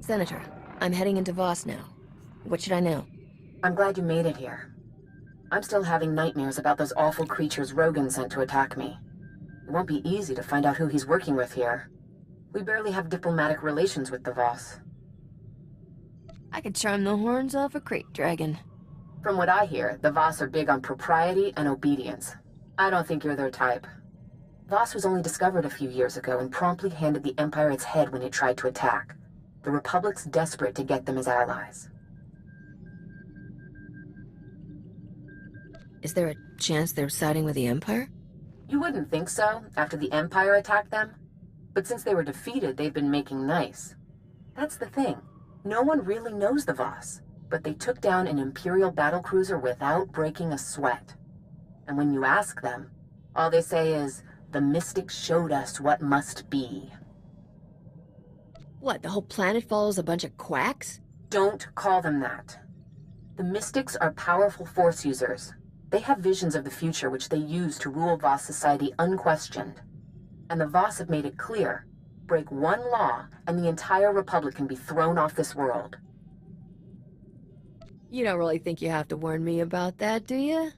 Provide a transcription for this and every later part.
Senator, I'm heading into Voss now. What should I know? I'm glad you made it here. I'm still having nightmares about those awful creatures Rogan sent to attack me. It won't be easy to find out who he's working with here. We barely have diplomatic relations with the Voss. I could charm the horns off a crate dragon. From what I hear, the Voss are big on propriety and obedience. I don't think you're their type. Voss was only discovered a few years ago and promptly handed the Empire its head when it tried to attack. The Republic's desperate to get them as allies. Is there a chance they're siding with the Empire? You wouldn't think so, after the Empire attacked them. But since they were defeated, they've been making nice. That's the thing. No one really knows the Voss, but they took down an Imperial battlecruiser without breaking a sweat. And when you ask them, all they say is, "The Mystics showed us what must be." What, the whole planet follows a bunch of quacks? Don't call them that. The Mystics are powerful Force users. They have visions of the future which they use to rule Voss society unquestioned. And the Voss have made it clear, break one law and the entire Republic can be thrown off this world. You don't really think you have to warn me about that, do you?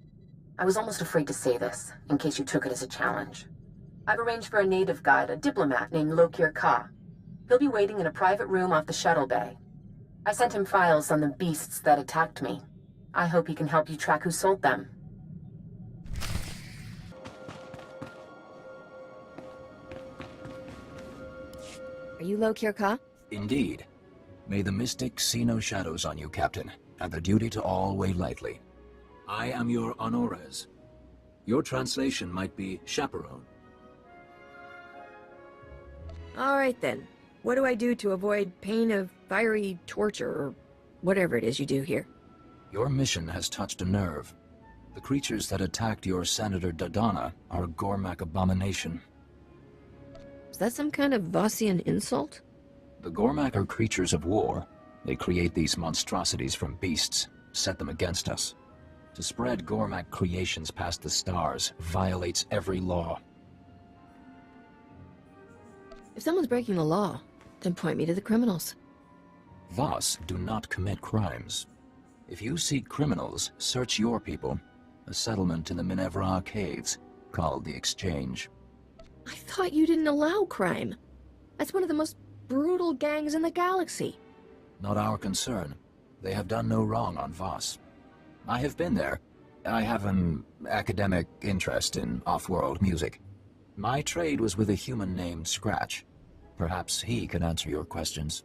I was almost afraid to say this, in case you took it as a challenge. I've arranged for a native guide, a diplomat named Lokir Ka. He'll be waiting in a private room off the shuttle bay. I sent him files on the beasts that attacked me. I hope he can help you track who sold them. Are you Lokir Ka? Indeed. May the Mystics see no shadows on you, Captain, and the duty to all weigh lightly. I am your Honores. Your translation might be chaperone. All right then. What do I do to avoid pain of fiery torture, or whatever it is you do here? Your mission has touched a nerve. The creatures that attacked your Senator Dodonna are a Gormak abomination. Is that some kind of Vossian insult? The Gormak are creatures of war. They create these monstrosities from beasts, set them against us. To spread Gormak creations past the stars violates every law. If someone's breaking the law, then point me to the criminals. Voss do not commit crimes. If you seek criminals, search your people. A settlement in the Minevra caves, called the Exchange. I thought you didn't allow crime. That's one of the most brutal gangs in the galaxy. Not our concern. They have done no wrong on Voss. I have been there. I have an academic interest in off-world music. My trade was with a human named Scratch. Perhaps he can answer your questions.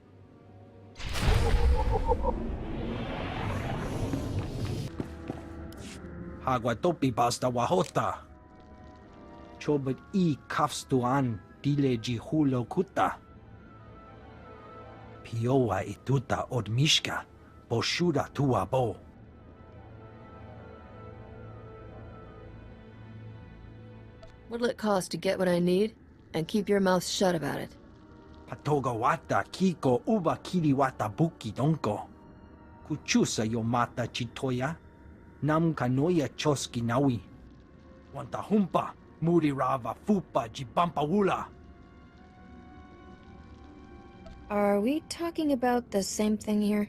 Hagwatopi basta wahota. Chobet I kafstuan dile jihulo kuta. Piowa ituta odmishka, boshuda tuabo. What'll it cost to get what I need, and keep your mouth shut about it? Patoga wata kiko uba kiriwata buki donko. Kuchusa yomata chitoya. Nam kanoya choski nawi. Wanta humpa, muri rava fupa jibampa wula. Are we talking about the same thing here?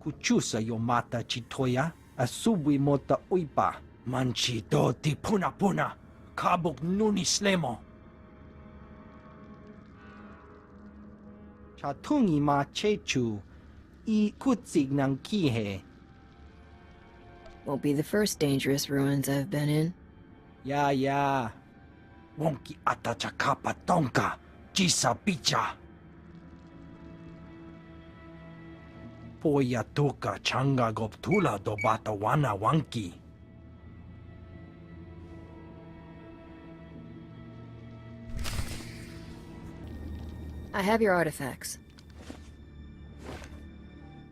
Kuchusa yomata chitoya, asubwi mota uipa. Manchi do ti puna puna. Kabuk nuni slemo. Chatungi ma chechu. I kutsig nang kihe. Won't be the first dangerous ruins I've been in. Ya. Wonki atachakapa tonka. Jisa picha. Poya tuka changa goptula dobata wana wanki. I have your artifacts.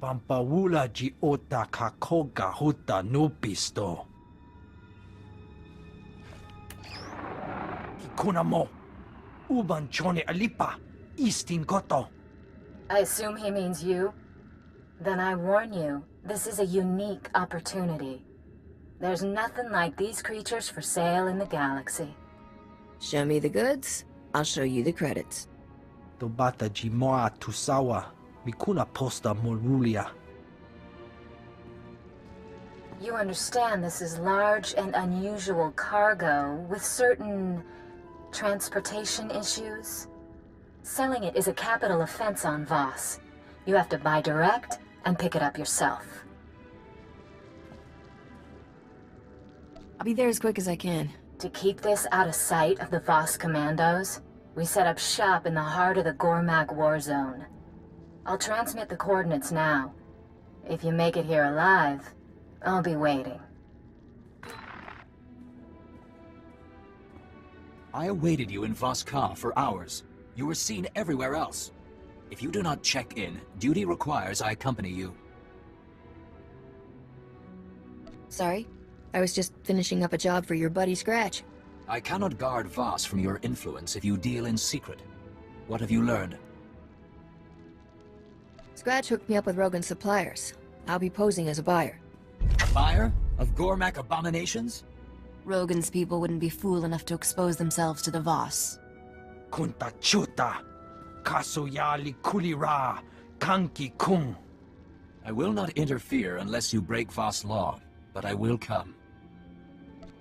Pampawula ji ota kakoga huta nupisto. Kikuna mo. Uban chone alipa. Istin koto. I assume he means you? Then I warn you, this is a unique opportunity. There's nothing like these creatures for sale in the galaxy. Show me the goods, I'll show you the credits. Dobata ji moa tusawa. Mikuna posta molulia. You understand this is large and unusual cargo with certain transportation issues? Selling it is a capital offense on Voss. You have to buy direct and pick it up yourself. I'll be there as quick as I can. To keep this out of sight of the Voss commandos, we set up shop in the heart of the Gormak war zone. I'll transmit the coordinates now. If you make it here alive, I'll be waiting. I awaited you in Voss for hours. You were seen everywhere else. If you do not check in, duty requires I accompany you. Sorry, I was just finishing up a job for your buddy Scratch. I cannot guard Voss from your influence if you deal in secret. What have you learned? Scratch hooked me up with Rogan's suppliers. I'll be posing as a buyer. Buyer of Gormak abominations? Rogan's people wouldn't be fool enough to expose themselves to the Voss. Kunta chuta. Kasuyali kulira. Kanki kung. I will not interfere unless you break Voss law, but I will come.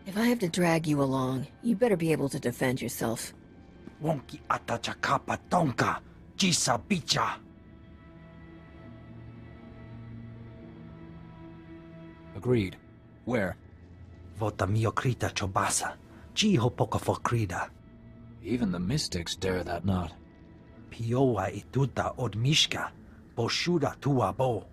If I have to drag you along, you better be able to defend yourself. Wonki atachakapa tonka. Jisa bicha. Agreed. Where? Vota miokrita chobasa. Jiho poka fokrida. Even the mystics dare that not. Pioa ituta od mishka. Boshuda tua bo.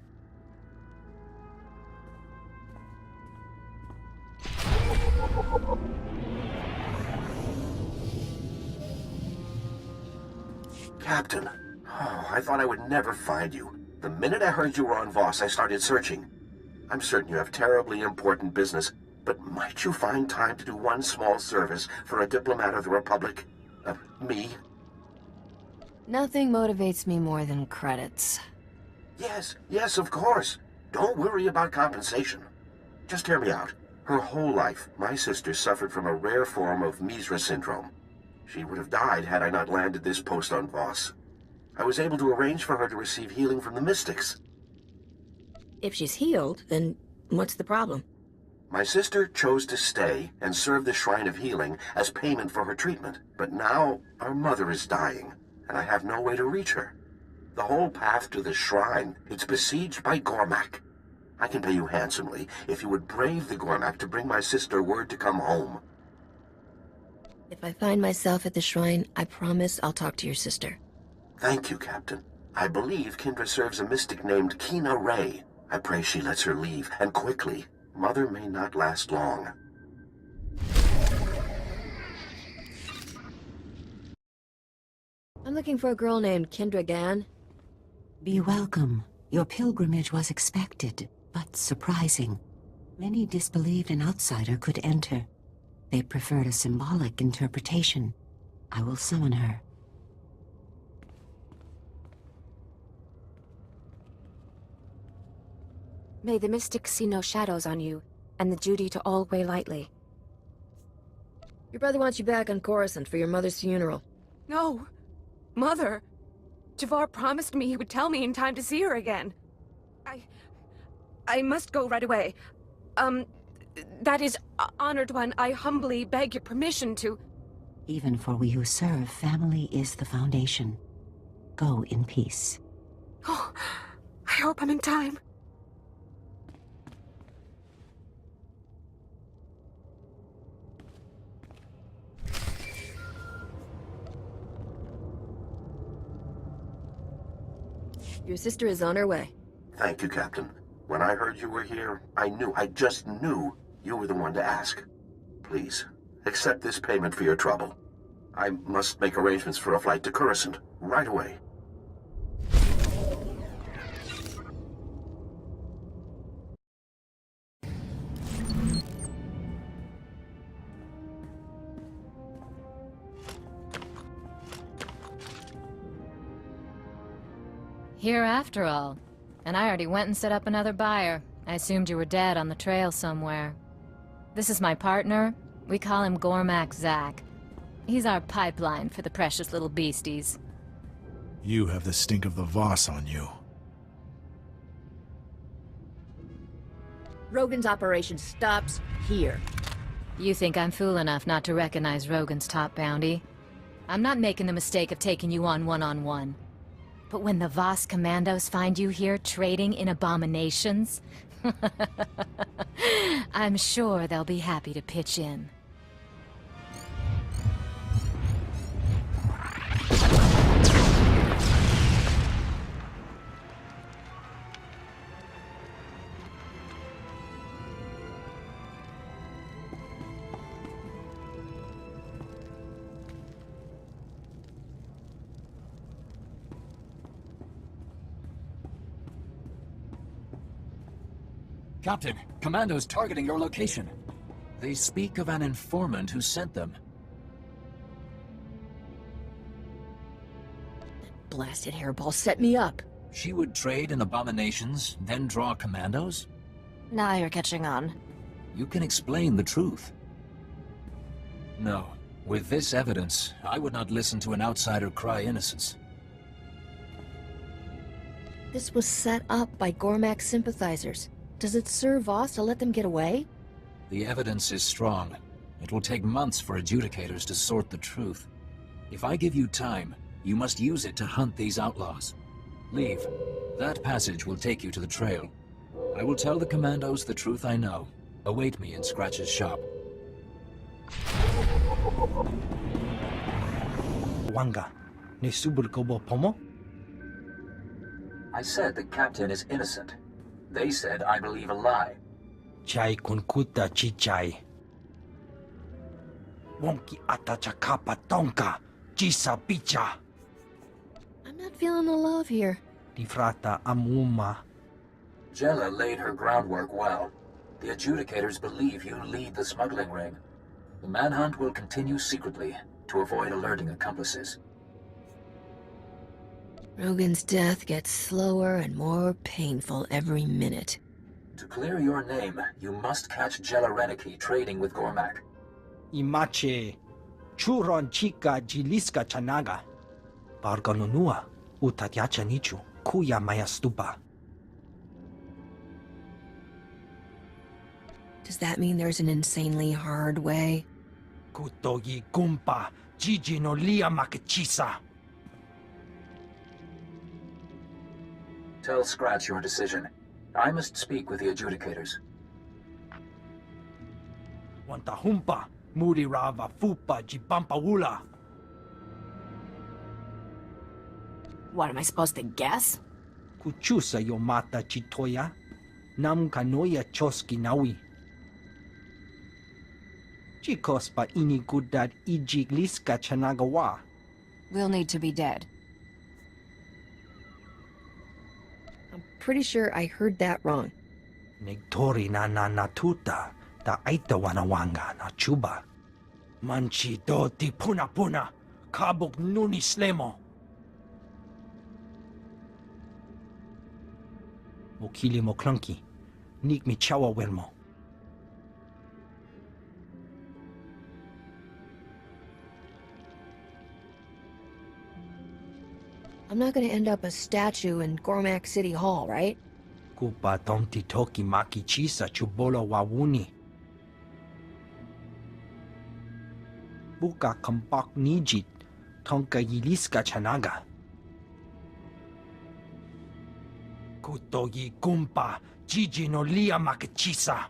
Captain, I thought I would never find you. The minute I heard you were on Voss, I started searching. I'm certain you have terribly important business, but might you find time to do one small service for a diplomat of the Republic? Me? Nothing motivates me more than credits. Yes, of course. Don't worry about compensation. Just hear me out. Her whole life, my sister suffered from a rare form of Misra syndrome. She would have died had I not landed this post on Voss. I was able to arrange for her to receive healing from the mystics. If she's healed, then what's the problem? My sister chose to stay and serve the Shrine of Healing as payment for her treatment. But now, our mother is dying, and I have no way to reach her. The whole path to the shrine, it's besieged by Gormak. I can pay you handsomely if you would brave the Gormak to bring my sister word to come home. If I find myself at the shrine, I promise I'll talk to your sister. Thank you, Captain. I believe Kindra serves a mystic named Kina Ray. I pray she lets her leave, and quickly. Mother may not last long. I'm looking for a girl named Kendra Gann. Be welcome. Your pilgrimage was expected, but surprising. Many disbelieved an outsider could enter. They preferred a symbolic interpretation. I will summon her. May the mystics see no shadows on you, and the duty to all weigh lightly. Your brother wants you back on Coruscant for your mother's funeral. No! Mother! Javar promised me he would tell me in time to see her again. I must go right away. That is, Honored One, I humbly beg your permission to... Even for we who serve, family is the foundation. Go in peace. Oh, I hope I'm in time. Your sister is on her way. Thank you, Captain. When I heard you were here, I just knew you were the one to ask. Please, accept this payment for your trouble. I must make arrangements for a flight to Coruscant right away. Here after all. And I already went and set up another buyer. I assumed you were dead on the trail somewhere. This is my partner. We call him Gormak Zach. He's our pipeline for the precious little beasties. You have the stink of the Voss on you. Rogan's operation stops here. You think I'm fool enough not to recognize Rogan's top bounty? I'm not making the mistake of taking you on one-on-one. But when the Voss commandos find you here trading in abominations, I'm sure they'll be happy to pitch in. Captain, commandos targeting your location. They speak of an informant who sent them. Blasted hairball set me up. She would trade in abominations, then draw commandos? Now you're catching on. You can explain the truth. No. With this evidence, I would not listen to an outsider cry innocence. This was set up by Gormak's sympathizers. Does it serve Voss to let them get away? The evidence is strong. It will take months for adjudicators to sort the truth. If I give you time, you must use it to hunt these outlaws. Leave. That passage will take you to the trail. I will tell the commandos the truth I know. Await me in Scratch's shop. Wanga, ne subur kobo pomo? I said the captain is innocent. They said I believe a lie. Chai kun kuta chichai. Wonki atachakapa tonka, chisa picha. I'm not feeling the love here. Difrata amuma. Jella laid her groundwork well. The adjudicators believe you lead the smuggling ring. The manhunt will continue secretly to avoid alerting accomplices. Rogan's death gets slower and more painful every minute. To clear your name, you must catch Jella Reneki trading with Gormak. Imache, churon chica jiliska chanaga. Barganunua, utatyacha nichu, kuya maya stupa. Does that mean there's an insanely hard way? Kutogi kumpa, jiji no lia makachisa. Tell Scratch your decision. I must speak with the adjudicators. Wanta humpa, muri rava fupa jipampa wula. What, am I supposed to guess? Kuchusa yo mata chitoya, nam kanoya choski nawi. Chikospa ini gudad ijigliska chanagawa. We'll need to be dead. I'm pretty sure I heard that wrong. Negtori na natuta, ta aita wanawanga na chuba. Manchi doti puna puna, kabuk nuni slemo. Mokili mo clunky, nik mi chawa welmo. I'm not gonna end up a statue in Gormak City Hall, right? Kupa tomti toki maki chisa chubolo wawuni. Buka kampak nijit, tonka yiliska chanaga. Kutogi kumpa, jiji no lia makachisa.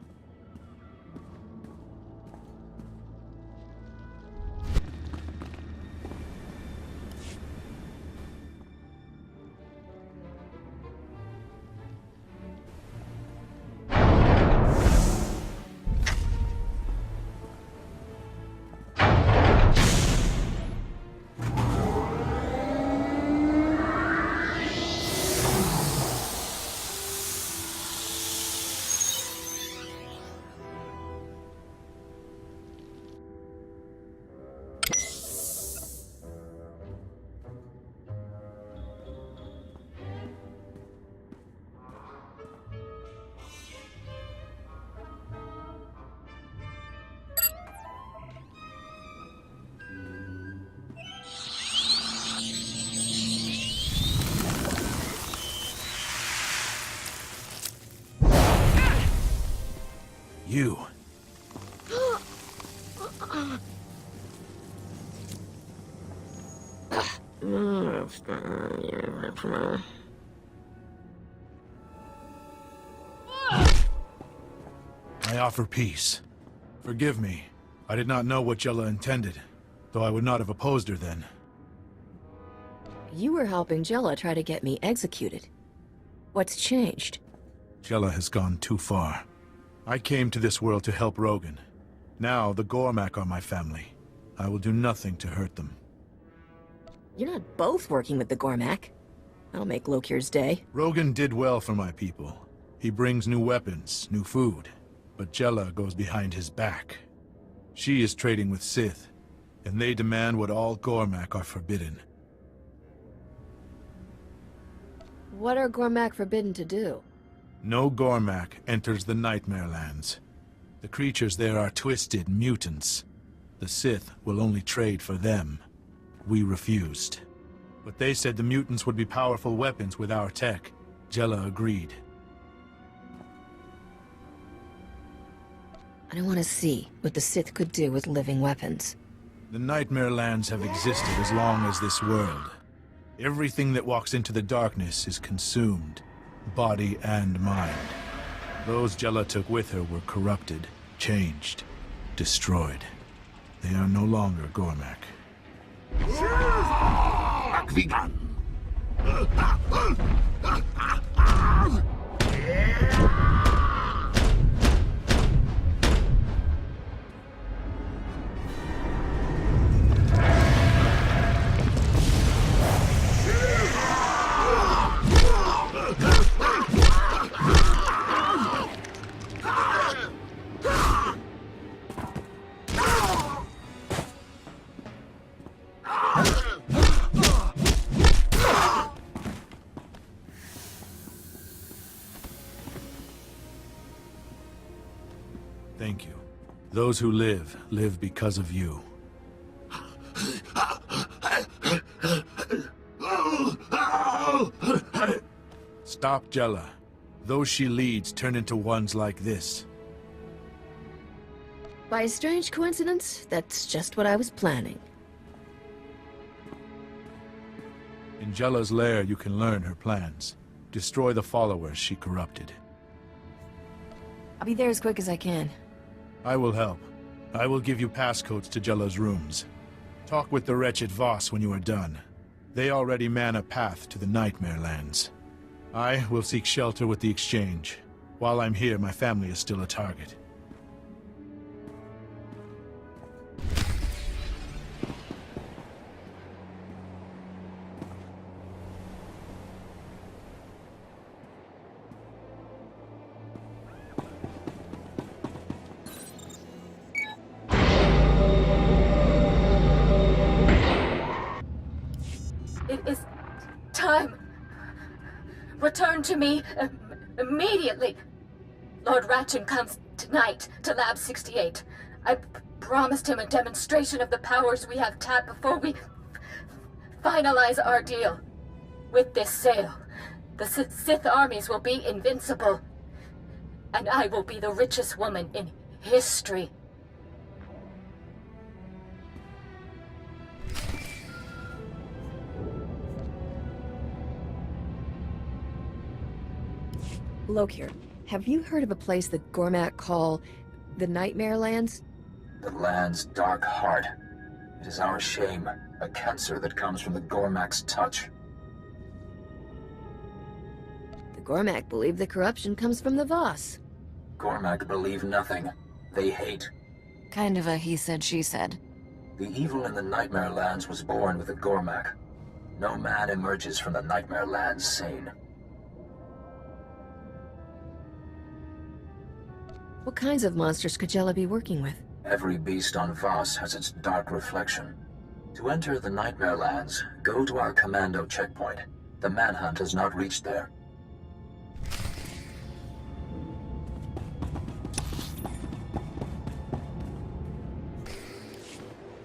I offer peace. Forgive me. I did not know what Jella intended, though I would not have opposed her then. You were helping Jella try to get me executed. What's changed? Jella has gone too far. I came to this world to help Rogan. Now the Gormak are my family. I will do nothing to hurt them. You're not both working with the Gormak. That'll make Lokir's day. Rogan did well for my people. He brings new weapons, new food. But Jella goes behind his back. She is trading with Sith, and they demand what all Gormak are forbidden. What are Gormak forbidden to do? No Gormak enters the Nightmare Lands. The creatures there are twisted mutants. The Sith will only trade for them. We refused. But they said the mutants would be powerful weapons with our tech. Jella agreed. I don't want to see what the Sith could do with living weapons. The Nightmare Lands have existed as long as this world. Everything that walks into the darkness is consumed, body and mind. Those Jella took with her were corrupted, changed, destroyed. They are no longer Gormak. Thank you. Those who live, live because of you. Stop Jella. Those she leads turn into ones like this. By a strange coincidence, that's just what I was planning. In Jella's lair, you can learn her plans. Destroy the followers she corrupted. I'll be there as quick as I can. I will help. I will give you passcodes to Jella's rooms. Talk with the wretched Voss when you are done. They already man a path to the Nightmare Lands. I will seek shelter with the Exchange. While I'm here, my family is still a target. It is time. Return to me immediately. Lord Ratchin comes tonight to Lab 68. I promised him a demonstration of the powers we have tapped before we finalize our deal. With this sale, the Sith armies will be invincible, and I will be the richest woman in history. Lokir, have you heard of a place the Gormak call the Nightmare Lands? The land's dark heart. It is our shame, a cancer that comes from the Gormak's touch. The Gormak believe the corruption comes from the Voss. Gormak believe nothing. They hate. Kind of a he said, she said. The evil in the Nightmare Lands was born with the Gormak. No man emerges from the Nightmare Lands sane. What kinds of monsters could Jella be working with? Every beast on Voss has its dark reflection. To enter the Nightmare Lands, go to our commando checkpoint. The manhunt has not reached there.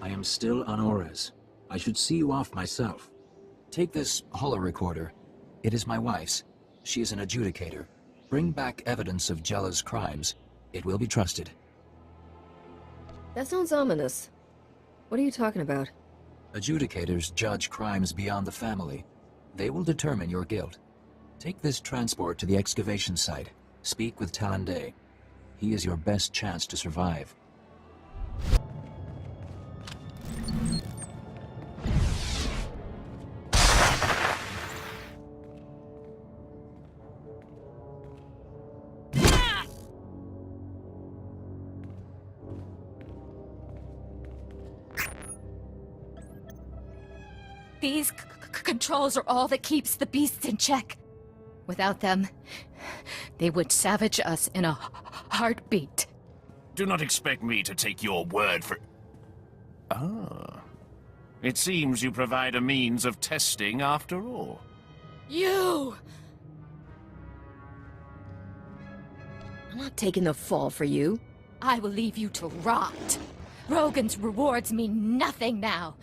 I am still on Ores. I should see you off myself. Take this holo-recorder. It is my wife's. She is an adjudicator. Bring back evidence of Jella's crimes. It will be trusted. That sounds ominous. What are you talking about? Adjudicators judge crimes beyond the family. They will determine your guilt. Take this transport to the excavation site. Speak with Talande. He is your best chance to survive. These controls are all that keeps the beasts in check. Without them, they would savage us in a heartbeat. Do not expect me to take your word for... Ah. It seems you provide a means of testing after all. You! I'm not taking the fall for you. I will leave you to rot. Rogan's rewards mean nothing now.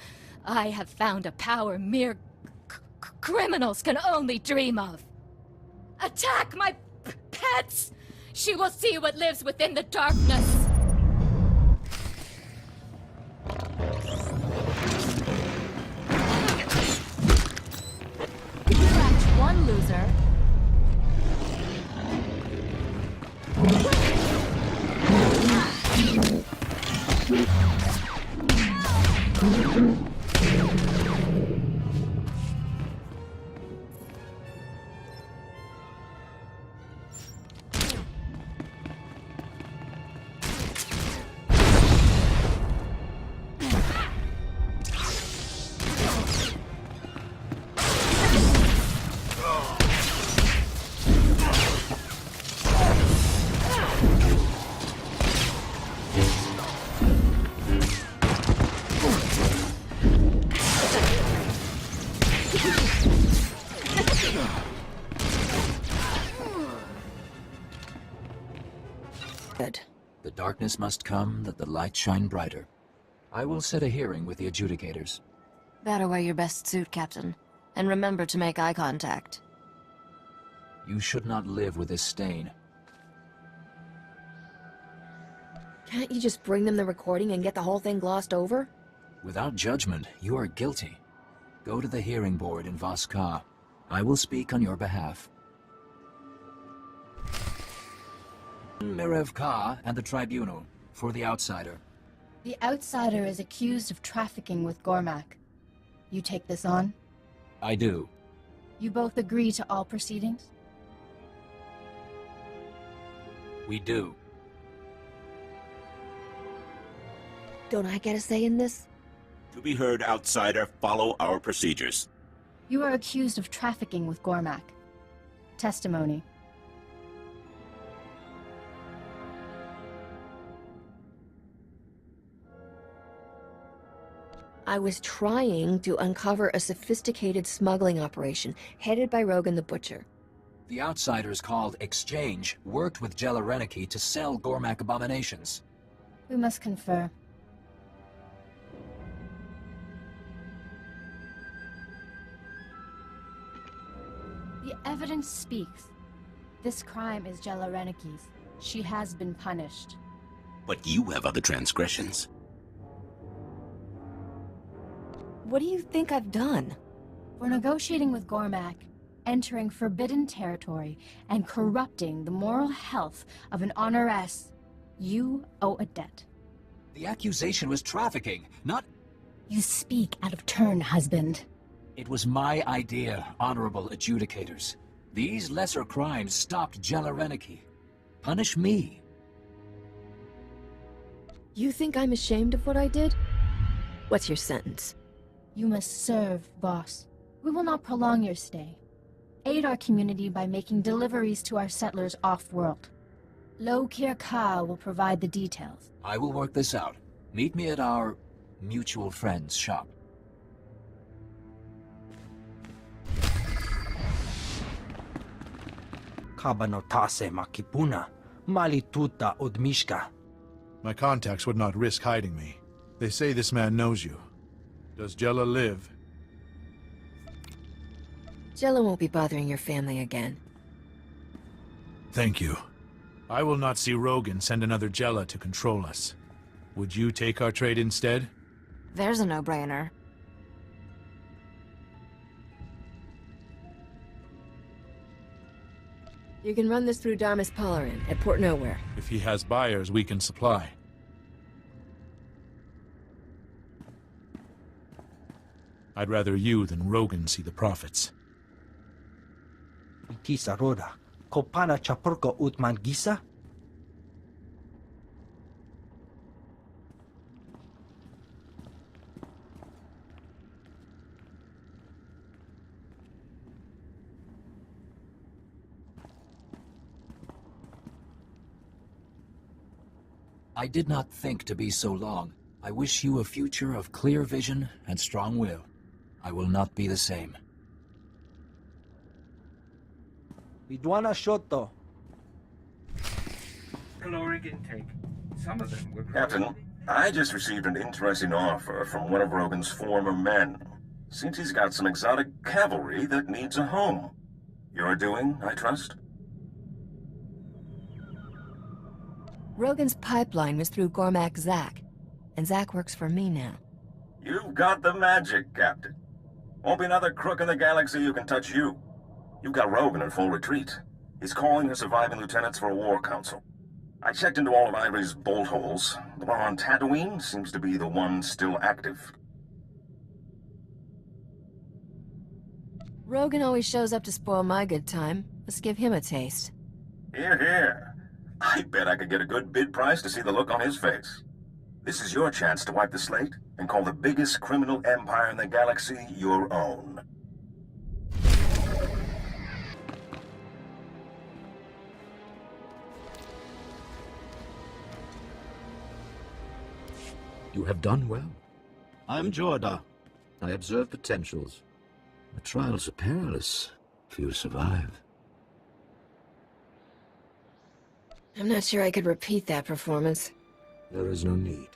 I have found a power mere criminals can only dream of. Attack my pets! She will see what lives within the darkness. Catch one loser. The darkness must come, that the light shine brighter. I will set a hearing with the adjudicators. Better wear your best suit, Captain. And remember to make eye contact. You should not live with this stain. Can't you just bring them the recording and get the whole thing glossed over? Without judgment, you are guilty. Go to the hearing board in Voss. I will speak on your behalf. Mirev Ka and the tribunal, for the outsider. The outsider is accused of trafficking with Gormak. You take this on? I do. You both agree to all proceedings? We do. Don't I get a say in this? To be heard, outsider, follow our procedures. You are accused of trafficking with Gormak. Testimony. I was trying to uncover a sophisticated smuggling operation headed by Rogan the Butcher. The outsiders called Exchange worked with Jella Reneki to sell Gormak abominations. We must confer. The evidence speaks. This crime is Jella Reneki's. She has been punished. But you have other transgressions. What do you think I've done? For negotiating with Gormak, entering forbidden territory, and corrupting the moral health of an honoress, you owe a debt. The accusation was trafficking, not... You speak out of turn, husband. It was my idea, honorable adjudicators. These lesser crimes stopped Jella Reneki. Punish me. You think I'm ashamed of what I did? What's your sentence? You must serve, Voss. We will not prolong your stay. Aid our community by making deliveries to our settlers off-world. Lokir Ka will provide the details. I will work this out. Meet me at our mutual friend's shop. Kabanotase makipuna, malituta odmishka. My contacts would not risk hiding me. They say this man knows you. Does Jella live? Jella won't be bothering your family again. Thank you. I will not see Rogan send another Jella to control us. Would you take our trade instead? There's a no-brainer. You can run this through Damas Polarin at Port Nowhere. If he has buyers, we can supply. I'd rather you than Rogan see the profits. Tisa roda. Kopana chapurko utman gisa? I did not think to be so long. I wish you a future of clear vision and strong will. I will not be the same. Vidwana Shoto. Caloric intake. Some of them were... Captain, I just received an interesting offer from one of Rogan's former men. Seems he's got some exotic cavalry that needs a home. Your doing, I trust? Rogan's pipeline was through Gormak Zach, and Zach works for me now. You've got the magic, Captain. Won't be another crook in the galaxy who can touch you. You've got Rogan in full retreat. He's calling the surviving lieutenants for a war council. I checked into all of Ivory's bolt holes. The one on Tatooine seems to be the one still active. Rogan always shows up to spoil my good time. Let's give him a taste. Hear, hear. I bet I could get a good bid price to see the look on his face. This is your chance to wipe the slate and call the biggest criminal empire in the galaxy your own. You have done well. I'm Jorda. I observe potentials. The trials are perilous. Few survive. I'm not sure I could repeat that performance. There is no need.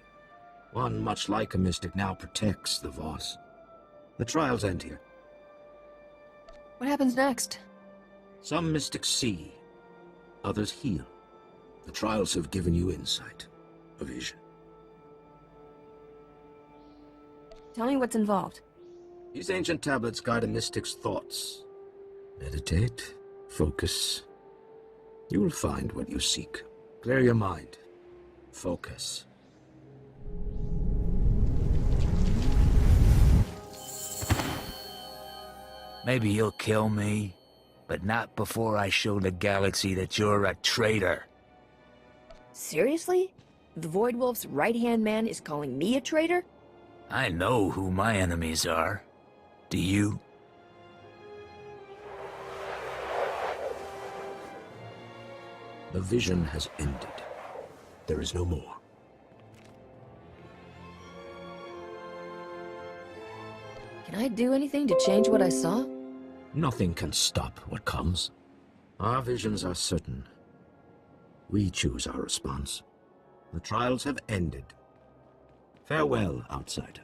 One much like a mystic now protects the Voss. The trials end here. What happens next? Some mystics see, others heal. The trials have given you insight, a vision. Tell me what's involved. These ancient tablets guide a mystic's thoughts. Meditate, focus. You will find what you seek. Clear your mind. Focus. Maybe you'll kill me, but not before I show the galaxy that you're a traitor. Seriously? The Void Wolf's right-hand man is calling me a traitor? I know who my enemies are. Do you? The vision has ended. There is no more. Can I do anything to change what I saw? Nothing can stop what comes. Our visions are certain. We choose our response. The trials have ended. Farewell, outsider.